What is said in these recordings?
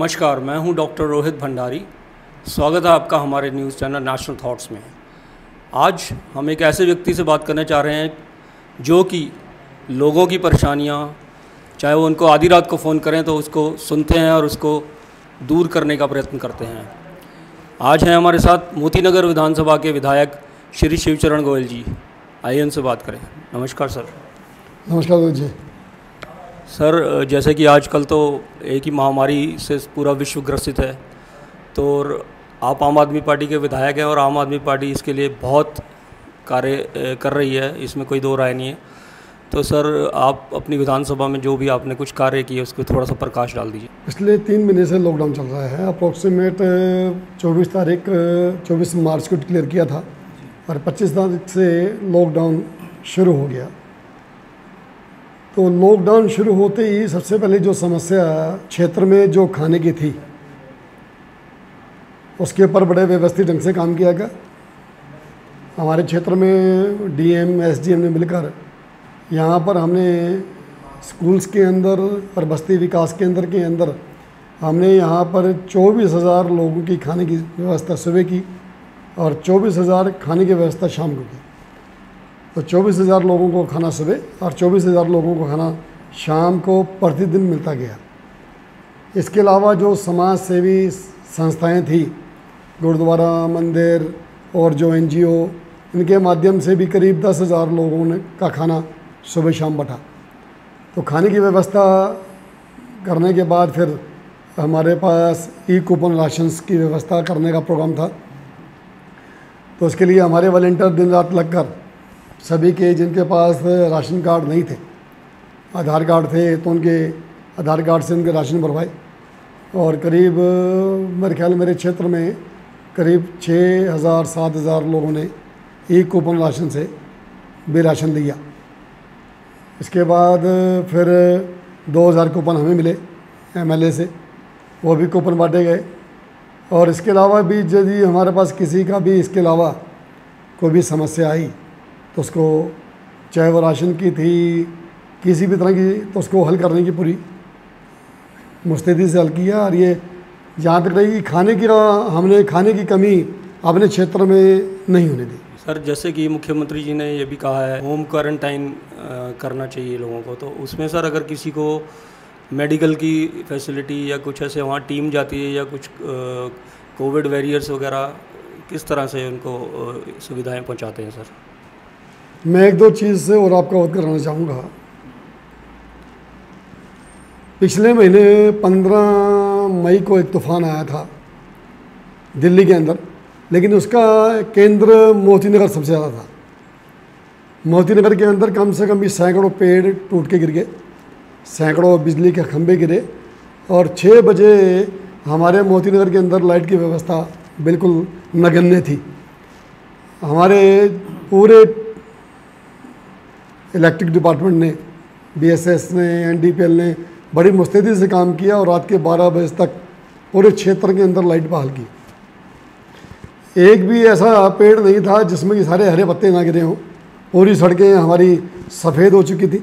नमस्कार, मैं हूं डॉक्टर रोहित भंडारी। स्वागत है आपका हमारे न्यूज़ चैनल नेशनल थॉट्स में। आज हम एक ऐसे व्यक्ति से बात करने चाह रहे हैं जो कि लोगों की परेशानियां, चाहे वो उनको आधी रात को फ़ोन करें तो उसको सुनते हैं और उसको दूर करने का प्रयत्न करते हैं। आज हैं हमारे साथ मोतीनगर विधानसभा के विधायक श्री शिवचरण गोयल जी। आइए उनसे बात करें। नमस्कार सर। नमस्कार रोहित जी। सर, जैसे कि आजकल तो एक ही महामारी से पूरा विश्व ग्रसित है, तो आप आम आदमी पार्टी के विधायक हैं और आम आदमी पार्टी इसके लिए बहुत कार्य कर रही है, इसमें कोई दो राय नहीं है। तो सर, आप अपनी विधानसभा में जो भी आपने कुछ कार्य किए उसको थोड़ा सा प्रकाश डाल दीजिए। पिछले 3 महीने से लॉकडाउन चल रहा है। अप्रोक्सीमेट 24 मार्च को डिक्लेयर किया था और 25 तारीख से लॉकडाउन शुरू हो गया। तो लॉकडाउन शुरू होते ही सबसे पहले जो समस्या क्षेत्र में जो खाने की थी उसके ऊपर बड़े व्यवस्थित ढंग से काम किया गया। हमारे क्षेत्र में डीएम एसडीएम ने मिलकर यहाँ पर हमने स्कूल्स के अंदर और बस्ती विकास केंद्र के अंदर हमने यहाँ पर 24,000 लोगों की खाने की व्यवस्था सुबह की और 24,000 खाने की व्यवस्था शाम को की। तो 24,000 लोगों को खाना सुबह और 24,000 लोगों को खाना शाम को प्रतिदिन मिलता गया। इसके अलावा जो समाज सेवी संस्थाएं थी, गुरुद्वारा, मंदिर और जो एनजीओ, इनके माध्यम से भी करीब 10,000 लोगों ने का खाना सुबह शाम बटा। तो खाने की व्यवस्था करने के बाद फिर हमारे पास ई कूपन राशंस की व्यवस्था करने का प्रोग्राम था। तो उसके लिए हमारे वॉलंटियर दिन रात लगकर सभी के जिनके पास राशन कार्ड नहीं थे, आधार कार्ड थे, तो उनके आधार कार्ड से उनके राशन भरवाए और करीब मेरे ख्याल मेरे क्षेत्र में करीब 6,000-7,000 लोगों ने ई कूपन राशन से भी राशन लिया। इसके बाद फिर 2,000 कूपन हमें मिले एमएलए से, वो भी कूपन बांटे गए। और इसके अलावा भी यदि हमारे पास किसी का भी इसके अलावा कोई भी समस्या आई तो उसको, चाहे वो राशन की थी, किसी भी तरह की, तो उसको हल करने की पूरी मुस्तैदी से हल किया। और ये जहाँ तक रही कि हमने खाने की कमी अपने क्षेत्र में नहीं होने दी। सर, जैसे कि मुख्यमंत्री जी ने ये भी कहा है होम क्वारंटाइन करना चाहिए लोगों को, तो उसमें सर अगर किसी को मेडिकल की फैसिलिटी या कुछ ऐसे वहाँ टीम जाती है या कुछ कोविड वॉरियर्स वगैरह, किस तरह से उनको सुविधाएं पहुँचाते हैं सर? मैं एक दो चीज़ से और आपको अवगत कराना चाहूँगा। पिछले महीने 15 मई को एक तूफ़ान आया था दिल्ली के अंदर, लेकिन उसका केंद्र मोतीनगर सबसे ज़्यादा था। मोतीनगर के अंदर कम से कम भी सैकड़ों पेड़ टूट के गिर गए, सैकड़ों बिजली के खंभे गिरे और 6 बजे हमारे मोतीनगर के अंदर लाइट की व्यवस्था बिल्कुल नगण्य थी। हमारे पूरे इलेक्ट्रिक डिपार्टमेंट ने, बीएसएस ने, एनडीपीएल ने बड़ी मुस्तैदी से काम किया और रात के 12 बजे तक पूरे क्षेत्र के अंदर लाइट बहाल की। एक भी ऐसा पेड़ नहीं था जिसमें कि सारे हरे पत्ते ना गिरे हों। पूरी सड़कें हमारी सफ़ेद हो चुकी थी।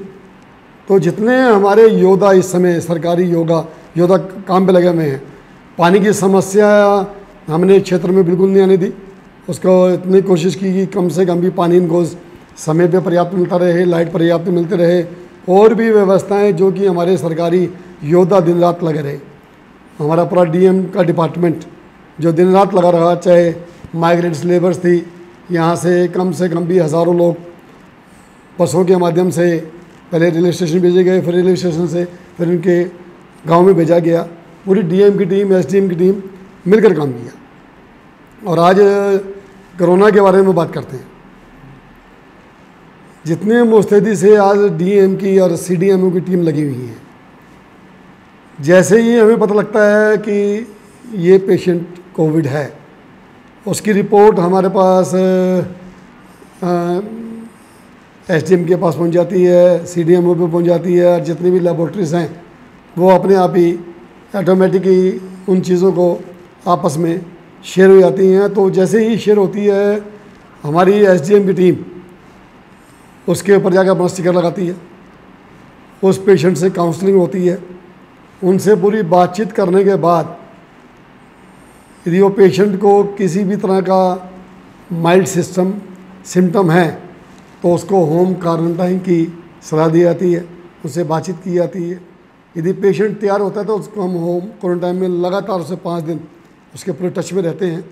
तो जितने हमारे योद्धा इस समय सरकारी योद्धा काम पे लगे हुए हैं, पानी की समस्या हमने क्षेत्र में बिल्कुल नहीं आने दी। उसको इतनी कोशिश की कि कम से कम भी पानी इनको समय पे पर्याप्त मिलता रहे, लाइट पर्याप्त मिलते रहे, और भी व्यवस्थाएं जो कि हमारे सरकारी योद्धा दिन रात लगे रहे। हमारा पूरा डीएम का डिपार्टमेंट जो दिन रात लगा रहा, चाहे माइग्रेंट्स लेबर्स थी, यहाँ से कम भी हज़ारों लोग बसों के माध्यम से पहले रेलवे स्टेशन भेजे गए, फिर रेलवे स्टेशन से फिर उनके गाँव में भेजा गया। पूरी डीएम की टीम, एसडीएम की टीम मिलकर काम किया। और आज कोरोना के बारे में बात करते हैं। जितने मुस्तैदी से आज डीएम की और सीडीएमओ की टीम लगी हुई है, जैसे ही हमें पता लगता है कि ये पेशेंट कोविड है, उसकी रिपोर्ट हमारे पास एसडीएम के पास पहुंच जाती है, सीडीएमओ पे पहुंच जाती है, और जितनी भी लेबोरेटरीज हैं वो अपने आप ही ऑटोमेटिकली उन चीज़ों को आपस में शेयर हो जाती हैं। तो जैसे ही शेयर होती है, हमारी एसडीएम की टीम उसके ऊपर जाकर अपना स्टिकर लगाती है, उस पेशेंट से काउंसलिंग होती है उनसे पूरी बातचीत करने के बाद यदि वो पेशेंट को किसी भी तरह का माइल्ड सिम्टम है तो उसको होम क्वारंटाइन की सलाह दी जाती है, उससे बातचीत की जाती है। यदि पेशेंट तैयार होता है तो उसको हम होम क्वारंटाइन में लगातार उसे 5 दिन उसके पूरे टच में रहते हैं,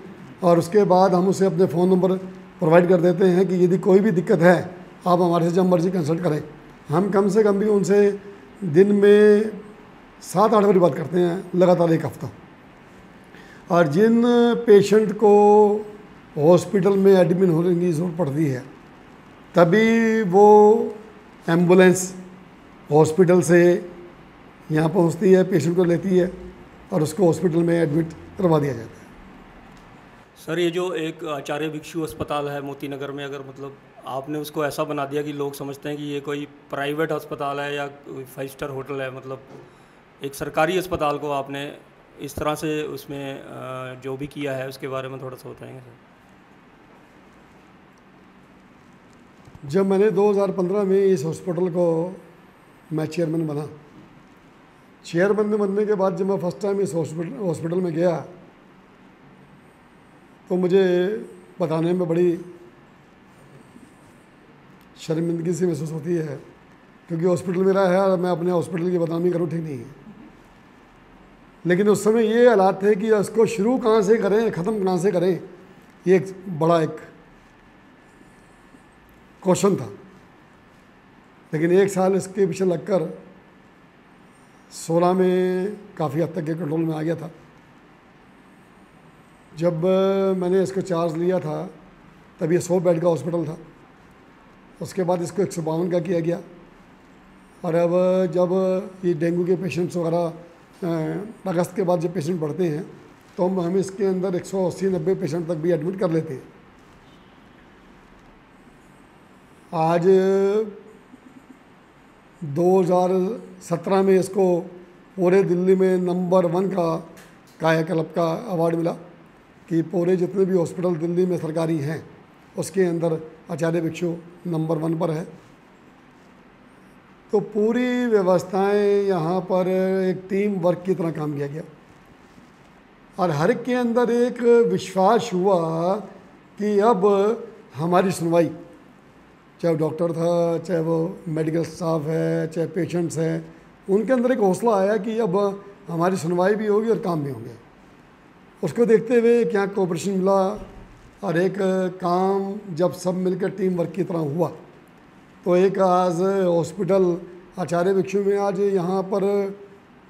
और उसके बाद हम उसे अपने फ़ोन नंबर प्रोवाइड कर देते हैं कि यदि कोई भी दिक्कत है आप हमारे से जब मर्जी कंसल्ट करें। हम कम से कम भी उनसे दिन में 7-8 बार बात करते हैं लगातार 1 हफ्ता। और जिन पेशेंट को हॉस्पिटल में एडमिट होने की ज़रूरत पड़ती है तभी वो एम्बुलेंस हॉस्पिटल से यहाँ पहुँचती है, पेशेंट को लेती है और उसको हॉस्पिटल में एडमिट करवा दिया जाता है। सर, ये जो एक आचार्य भिक्षु अस्पताल है मोती नगर में, अगर मतलब आपने उसको ऐसा बना दिया कि लोग समझते हैं कि ये कोई प्राइवेट अस्पताल है या 5 स्टार होटल है, मतलब एक सरकारी अस्पताल को आपने इस तरह से उसमें जो भी किया है उसके बारे में थोड़ा सा बताएंगे सर। जब मैंने 2015 में इस हॉस्पिटल को मैं चेयरमैन बना, चेयरमैन बनने के बाद जब मैं फर्स्ट टाइम इस हॉस्पिटल में गया तो मुझे बताने में बड़ी शर्मिंदगी सी महसूस होती है, क्योंकि हॉस्पिटल मेरा है और मैं अपने हॉस्पिटल की बदनामी करूँ ठीक नहीं है। लेकिन उस समय ये हालात थे कि इसको शुरू कहाँ से करें, ख़त्म कहाँ से करें, ये एक बड़ा एक क्वेश्चन था। लेकिन 1 साल इसके पीछे लगकर 16 में काफ़ी हद तक के कंट्रोल में आ गया था। जब मैंने इसको चार्ज लिया था तब ये 100 बेड का हॉस्पिटल था, उसके बाद इसको 152 का किया गया, और अब जब ये डेंगू के पेशेंट्स वगैरह अगस्त के बाद जब पेशेंट बढ़ते हैं तो हम इसके अंदर 180-90 पेशेंट तक भी एडमिट कर लेते हैं। आज 2017 में इसको पूरे दिल्ली में नंबर 1 का कायाकल्प का अवार्ड मिला कि पूरे जितने भी हॉस्पिटल दिल्ली में सरकारी हैं उसके अंदर आचार्य भिक्षु नंबर 1 पर है। तो पूरी व्यवस्थाएं यहाँ पर एक टीम वर्क की तरह काम किया गया, और हर एक के अंदर एक विश्वास हुआ कि अब हमारी सुनवाई, चाहे वो डॉक्टर था, चाहे वो मेडिकल स्टाफ है, चाहे पेशेंट्स हैं, उनके अंदर एक हौसला आया कि अब हमारी सुनवाई भी होगी और काम भी होंगे। उसको देखते हुए क्या कोऑपरेशन मिला, और एक काम जब सब मिलकर टीम वर्क की तरह हुआ तो एक आज हॉस्पिटल आचार्य भिक्षु में आज यहाँ पर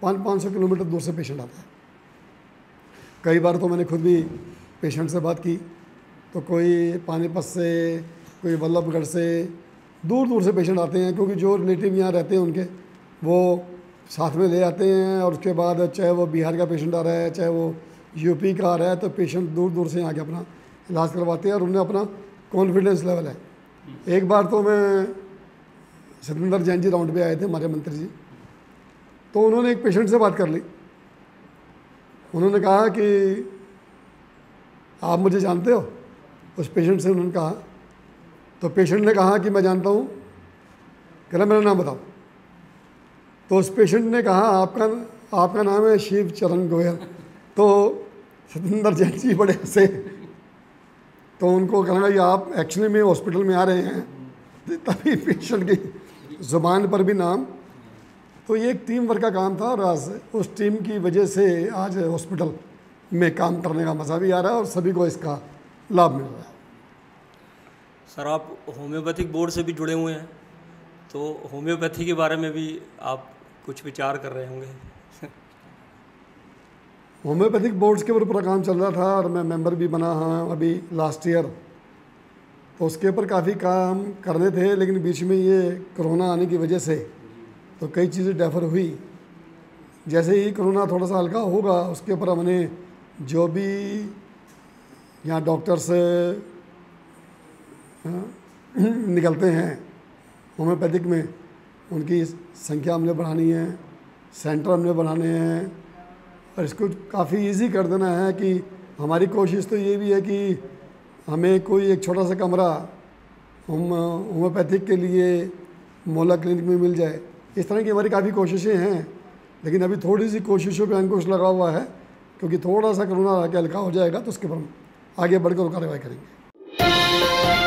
500 किलोमीटर दूर से पेशेंट आता है। कई बार तो मैंने खुद भी पेशेंट से बात की, तो कोई पानीपत से, कोई वल्लभगढ़ से, दूर दूर से पेशेंट आते हैं, क्योंकि जो रिलेटिव यहाँ रहते हैं उनके वो साथ में ले आते हैं। और उसके बाद चाहे वो बिहार का पेशेंट आ रहा है, चाहे वो यूपी का आ रहा है, तो पेशेंट दूर दूर से आके अपना इलाज करवाते हैं और उन्हें अपना कॉन्फिडेंस लेवल है। एक बार तो मैं सतेंद्र जैन जी राउंड पे आए थे, हमारे मंत्री जी, तो उन्होंने एक पेशेंट से बात कर ली। उन्होंने कहा कि आप मुझे जानते हो? उस पेशेंट से उन्होंने कहा, तो पेशेंट ने कहा कि मैं जानता हूँ, कह रहा मेरा नाम बताओ। तो उस पेशेंट ने कहा आपका नाम है शिव चरण गोयल। तो सतेंद्र जैन जी बड़े हंसे, तो उनको कहना कि आप एक्चुअली में हॉस्पिटल में आ रहे हैं, तभी पेशेंट की ज़ुबान पर भी नाम। तो ये एक टीम वर्क का काम था, और आज उस टीम की वजह से आज हॉस्पिटल में काम करने का मज़ा भी आ रहा है और सभी को इसका लाभ मिल रहा है। सर, आप होम्योपैथिक बोर्ड से भी जुड़े हुए हैं, तो होम्योपैथी के बारे में भी आप कुछ विचार कर रहे होंगे। होम्योपैथिक बोर्ड्स के ऊपर पूरा काम चल रहा था और मैं मेंबर भी बना हाँ अभी लास्ट ईयर, तो उसके ऊपर काफ़ी काम करने थे। लेकिन बीच में ये कोरोना आने की वजह से तो कई चीज़ें डेफर हुई। जैसे ही कोरोना थोड़ा सा हल्का होगा, उसके ऊपर हमने जो भी यहाँ डॉक्टर्स निकलते हैं होम्योपैथिक में, उनकी संख्या हमने बढ़ानी है, सेंटर हमने बढ़ाने हैं, और इसको काफ़ी इजी कर देना है। कि हमारी कोशिश तो ये भी है कि हमें कोई एक छोटा सा कमरा होम्योपैथिक के लिए मोहल्ला क्लिनिक में मिल जाए। इस तरह की हमारी काफ़ी कोशिशें हैं, लेकिन अभी थोड़ी सी कोशिशों पे अंकुश लगा हुआ है, क्योंकि थोड़ा सा कोरोना आके हल्का हो जाएगा तो उसके ऊपर हम आगे बढ़कर कार्रवाई करेंगे।